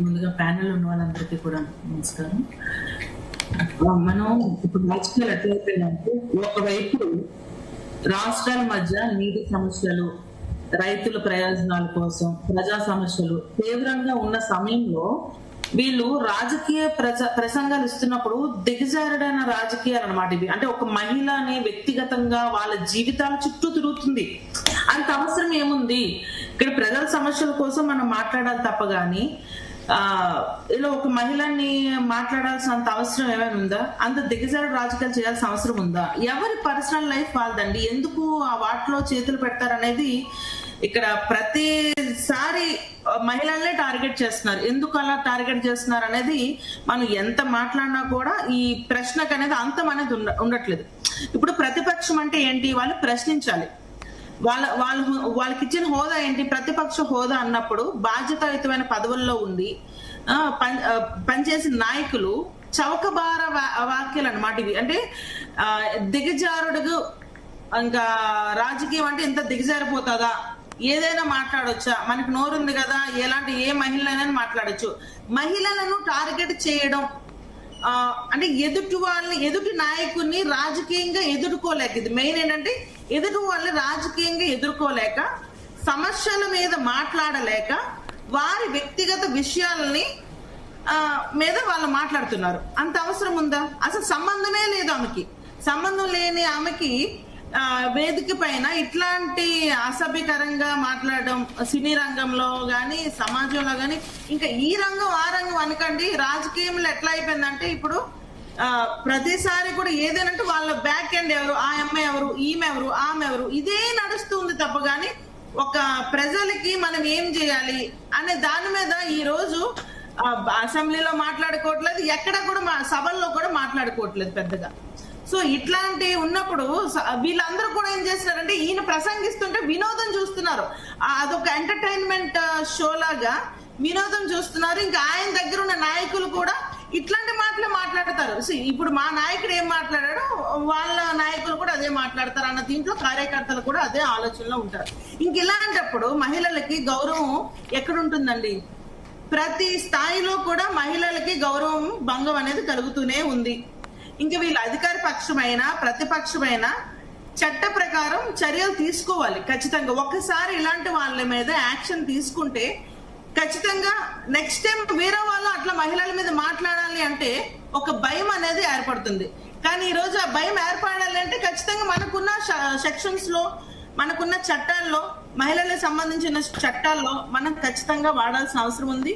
ముందుగా ప్యానెల్ ఉన్న వాళ్ళందరికీ కూడా నమస్కారం. మనం ఇప్పుడు రాజకీయాలు ఎట్లయిపోయిందంటే, ఒకవైపు రాష్ట్రాల మధ్య నీటి సమస్యలు, రైతుల ప్రయోజనాల కోసం ప్రజా సమస్యలు తీవ్రంగా ఉన్న సమయంలో వీళ్ళు రాజకీయ ప్రసంగాలు ఇస్తున్నప్పుడు దిగజారడైన రాజకీయాలు అనమాట ఇవి. అంటే ఒక మహిళని వ్యక్తిగతంగా వాళ్ళ జీవితాల చుట్టూ తిరుగుతుంది. అంత అవసరం ఏముంది? ఇక్కడ ప్రజల సమస్యల కోసం మనం మాట్లాడాలి తప్ప గాని ఇలా ఒక మహిళని మాట్లాడాల్సినంత అవసరం ఏమైనా ఉందా? అంత దిగజారు రాజకీయాలు చేయాల్సిన అవసరం ఉందా? ఎవరి పర్సనల్ లైఫ్ వాళ్ళదండి. ఎందుకు ఆ వాటిలో చేతులు పెడతారనేది ఇక్కడ ప్రతిసారి మహిళలనే టార్గెట్ చేస్తున్నారు. ఎందుకు అలా టార్గెట్ చేస్తున్నారు అనేది మనం ఎంత మాట్లాడినా కూడా ఈ ప్రశ్నకు అనేది అంతం అనేది ఉండట్లేదు. ఇప్పుడు ప్రతిపక్షం అంటే ఏంటి? వాళ్ళు ప్రశ్నించాలి. వాళ్ళకి ఇచ్చిన హోదా ఏంటి? ప్రతిపక్ష హోదా అన్నప్పుడు బాధ్యతాయుతమైన పదవుల్లో ఉండి పనిచేసిన నాయకులు చౌకబార వాక్యాలు అన్నమాట ఇవి. అంటే దిగజారుడు, ఇంకా రాజకీయం అంటే ఇంత దిగజారిపోతుందా? ఏదైనా మాట్లాడొచ్చా? మనకి నోరుంది కదా, ఏ మహిళనైనా మాట్లాడొచ్చు. మహిళలను టార్గెట్ చేయడం అంటే ఎదుటి నాయకుడిని రాజకీయంగా ఎదుర్కోలేక, ఇది మెయిన్ ఏంటంటే ఎదుటి వాళ్ళని రాజకీయంగా ఎదుర్కోలేక, సమస్యల మీద మాట్లాడలేక, వారి వ్యక్తిగత విషయాలని మీద వాళ్ళు మాట్లాడుతున్నారు. అంత అవసరం ఉందా? అసలు సంబంధమే లేదు ఆమెకి. సంబంధం లేని ఆమెకి వేదిక పైన ఇట్లాంటి అసభ్యకరంగా మాట్లాడడం, సినీ రంగంలో గాని సమాజంలో గాని, ఇంకా ఈ రంగం ఆ రంగం అనకండి, రాజకీయంలో ఎట్లా అయిపోయిందంటే ఇప్పుడు ప్రతిసారి కూడా ఏదేనంటే వాళ్ళ బ్యాక్ ఎండ్ ఎవరు, ఆ అమ్మాయి ఎవరు, ఈమె ఎవరు, ఆమె ఎవరు, ఇదే నడుస్తుంది తప్ప గాని ఒక ప్రజలకి మనం ఏం చేయాలి అనే దాని మీద ఈ రోజు అసెంబ్లీలో మాట్లాడుకోవట్లేదు, ఎక్కడ కూడా సభల్లో కూడా మాట్లాడుకోవట్లేదు పెద్దగా. సో ఇట్లాంటి ఉన్నప్పుడు వీళ్ళందరూ కూడా ఏం చేస్తున్నారంటే, ఈయన ప్రసంగిస్తుంటే వినోదం చూస్తున్నారు. అదొక ఎంటర్టైన్మెంట్ షో లాగా వినోదం చూస్తున్నారు. ఇంకా ఆయన దగ్గర ఉన్న నాయకులు కూడా ఇట్లాంటి మాటలే మాట్లాడతారు. ఇప్పుడు మా నాయకుడు ఏం మాట్లాడాడో వాళ్ళ నాయకులు కూడా అదే మాట్లాడతారు అన్న దీంట్లో కార్యకర్తలు కూడా అదే ఆలోచనలో ఉంటారు. ఇంక ఇలాంటప్పుడు మహిళలకి గౌరవం ఎక్కడుంటుందండి? ప్రతి స్థాయిలో కూడా మహిళలకి గౌరవం భంగం అనేది కలుగుతూనే ఉంది. ఇంకా వీళ్ళు అధికార పక్షమైనా ప్రతిపక్షమైనా చట్ట ప్రకారం చర్యలు తీసుకోవాలి ఖచ్చితంగా. ఒక్కసారి ఇలాంటి వాళ్ళ మీద యాక్షన్ తీసుకుంటే ఖచ్చితంగా నెక్స్ట్ టైం వేరే వాళ్ళు అట్లా మహిళల మీద మాట్లాడాలి అంటే ఒక భయం అనేది ఏర్పడుతుంది. కానీ ఈ రోజు ఆ భయం ఏర్పడాలి అంటే ఖచ్చితంగా మనకున్న సెక్షన్స్ లో, మనకున్న చట్టాల్లో, మహిళలకు సంబంధించిన చట్టాల్లో మనం ఖచ్చితంగా వాడాల్సిన అవసరం ఉంది.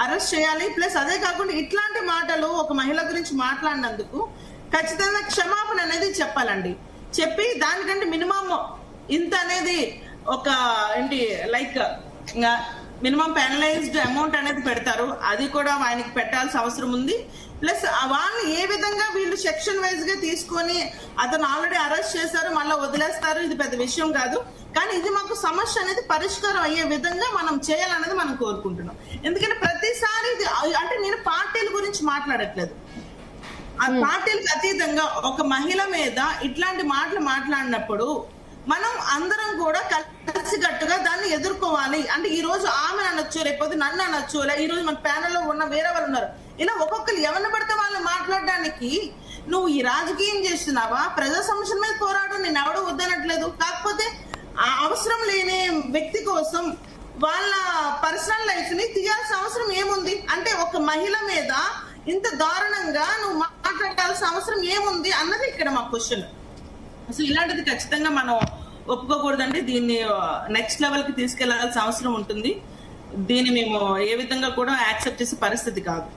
అరెస్ట్ చేయాలి. ప్లస్ అదే కాకుండా ఇట్లాంటి మాటలు ఒక మహిళ గురించి మాట్లాడినందుకు ఖచ్చితంగా క్షమాపణ అనేది చెప్పాలండి. చెప్పి దానికంటే మినిమం ఇంత అనేది ఒక ఏంటి లైక్ మినిమం పెనలైజ్డ్ అమౌంట్ అనేది పెడతారు, అది కూడా ఆయనకి పెట్టాల్సిన అవసరం ఉంది. ప్లస్ వాళ్ళు ఏ విధంగా వీళ్ళు సెక్షన్ వైజ్ గా తీసుకొని అతను ఆల్రెడీ అరెస్ట్ చేశారు, మళ్ళీ వదిలేస్తారు, ఇది పెద్ద విషయం కాదు. కానీ ఇది మాకు సమస్య అనేది పరిష్కారం అయ్యే విధంగా మనం చేయాలనేది మనం కోరుకుంటున్నాం. ఎందుకంటే ప్రతిసారి ఇది అంటే నేను పార్టీల గురించి మాట్లాడట్లేదు, ఆ పార్టీలకు అతీతంగా ఒక మహిళ మీద ఇట్లాంటి మాటలు మాట్లాడినప్పుడు మనం అందరం కూడా కలిసికట్టుగా దాన్ని ఎదుర్కోవాలి. అంటే ఈ రోజు ఆమె అనొచ్చు, రేపొద్దు నన్ను అనొచ్చు, ఈ రోజు మన ప్యానెల్లో ఉన్న వేరే వాళ్ళు ఉన్నారు. ఇలా ఒక్కొక్కరు ఎవరిని పడితే వాళ్ళు మాట్లాడడానికి నువ్వు ఈ రాజకీయం చేస్తున్నావా? ప్రజా సమస్యల మీద పోరాడు, నేను ఎవడో వద్దనట్లేదు. కాకపోతే ఆ అవసరం లేని వ్యక్తి కోసం వాళ్ళ పర్సనల్ లైఫ్ ని తీయాల్సిన అవసరం ఏముంది? అంటే ఒక మహిళ మీద ఇంత దారుణంగా నువ్వు మాట్లాడాల్సిన అవసరం ఏముంది అన్నది ఇక్కడ మా క్వశ్చన్. అసలు ఇలాంటిది ఖచ్చితంగా మనం ఒప్పుకోకూడదండి. దీన్ని నెక్స్ట్ లెవెల్ కి తీసుకెళ్లాల్సిన అవసరం ఉంటుంది. దీన్ని మేము ఏ విధంగా కూడా యాక్సెప్ట్ చేసే పరిస్థితి కాదు.